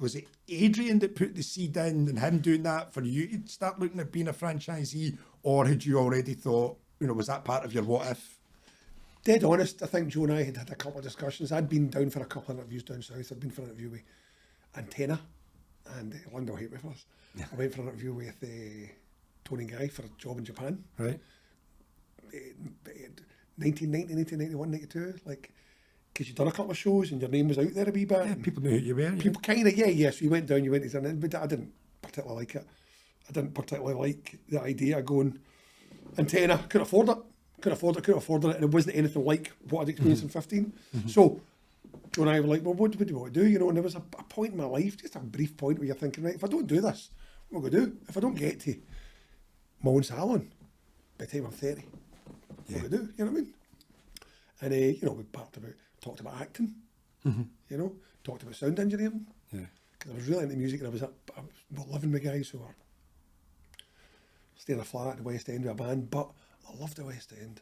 was it Adrian that put the seed in and him doing that for you to start looking at being a franchisee, or had you already thought, you know, was that part of your what if? Dead honest, I think Joe and I had a couple of discussions. I'd been down for a couple of interviews down south. I'd been for an interview with Antenna, and Linda will hate me for this. I went for an interview with Tony Guy for a job in Japan. Right. 1990, 1991, 92, like, because you'd done a couple of shows and your name was out there a wee bit. Yeah, people knew who you were. People kind of, so you went down, but I didn't particularly like it. I didn't particularly like the idea of going Antenna. Couldn't afford it, and it wasn't anything like what I'd experienced in 15. So Joe and I were like, well, what do we want to do? You know, and there was a point in my life, just a brief point, where you're thinking, right, if I don't do this, what am I going to do? If I don't get to my own salon by the time I'm 30, what am I going to do? You know what I mean? And, you know, we talked about acting, you know, talked about sound engineering. Because I was really into music, and I was living with guys who were staying in a flat at the West End with a band, but I loved the West End.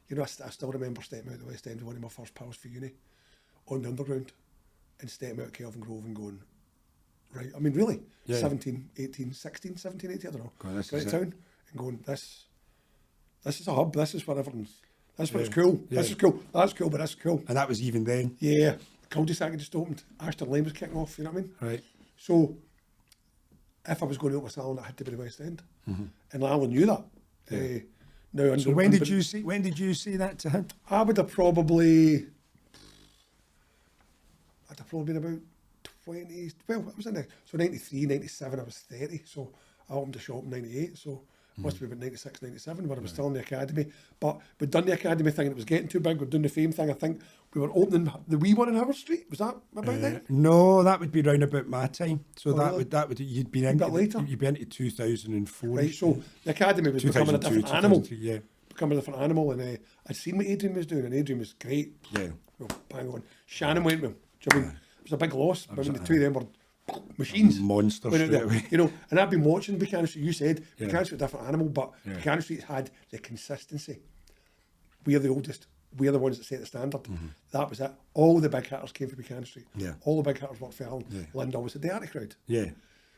You know, I still remember stepping out the West End with one of my first pals for uni on the Underground, and stepping out of Kelvin Grove and going, right, I mean, really, 17, 18, 16, 17, 18, I don't know, going to town and going, this is a hub, this is where everything's, this is where it's cool, this is cool, that's cool, but that's cool. And that was even then? Yeah, cul-de-sac had just opened, Ashton Lane was kicking off, you know what I mean? Right. So, if I was going to open a salon, it had to be the West End. And Alan knew that. So when did you say that to him? I would have probably been about 20, well, I was in there, so 93, 97, I was 30, so I opened a shop in 98, so Must be about 96, 97 when I was still in the academy. But we'd done the academy thing and it was getting too big. We'd done the fame thing. I think we were opening the wee one in Howard Street. Was that about then? No, that would be round about my time. So really? that would you'd been A into bit later? You'd be into 2004. Right, so the academy was becoming a different 2002, animal. 2003, yeah. Becoming a different animal. And I'd seen what Adrian was doing and Adrian was great. Yeah. Well, bang on. Shannon went with him. Do you know what I mean? It was a big loss. I mean, the two of them were machines. Monsters Went out straight there, away. you know, and I've been watching Buchanan Street. You said Yeah. Buchanan Street was a different animal, but Buchanan Street had the consistency. We're the oldest. We're the ones that set the standard. That was it. All the big hitters came from Buchanan Street. Yeah. All the big hitters worked for Alan. Yeah. Linda was the arty crowd. Yeah.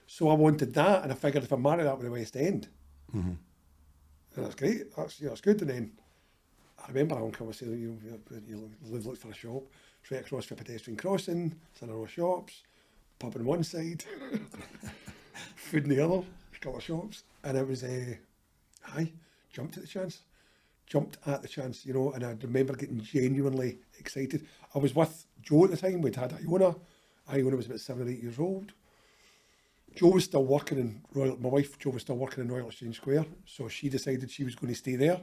So I wanted that, and I figured if I married that with the West End, and that's great. That's good. And then I remember Alan coming and saying, you look for a shop, straight across for a pedestrian crossing, it's in a row of shops, pub on one side, food in the other, a couple of shops, and it was jumped at the chance, you know. And I remember getting genuinely excited. I was with Joe at the time. We'd had Iona was about 7 or 8 years old. Joe was still working in my wife Joe was still working in Royal Exchange Square, so she decided she was going to stay there.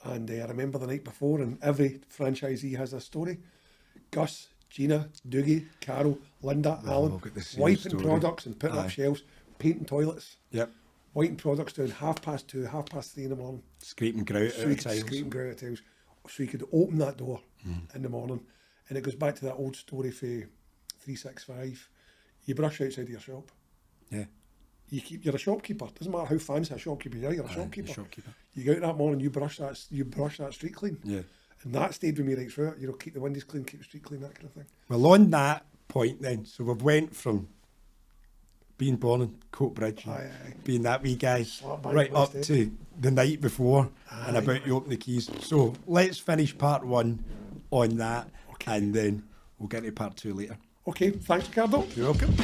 And I remember the night before, and every franchisee has a story. Gus, Gina, Doogie, Carol, Linda, Alan, wiping story. products and putting up shelves, painting toilets, Yep. wiping products down 2:30, 3:30 in the morning, Scraping grout so out you of could tiles. scrape grout out of tiles, so you could open that door in the morning. And it goes back to that old story for 365. You brush outside your shop. Yeah. You're a shopkeeper. Doesn't matter how fancy a shopkeeper you are, you're a shopkeeper. Shopkeeper. You go out that morning, you brush that street clean. Yeah. And that stayed with me right through it. You know, keep the windows clean, keep the street clean, that kind of thing. Well, on that point then, so we've went from being born in Coatbridge, and being that wee guy, right up to the night before and about you open the keys. So let's finish part 1 on that, and then we'll get to part 2 later. Okay, thanks, Ricardo. You're welcome.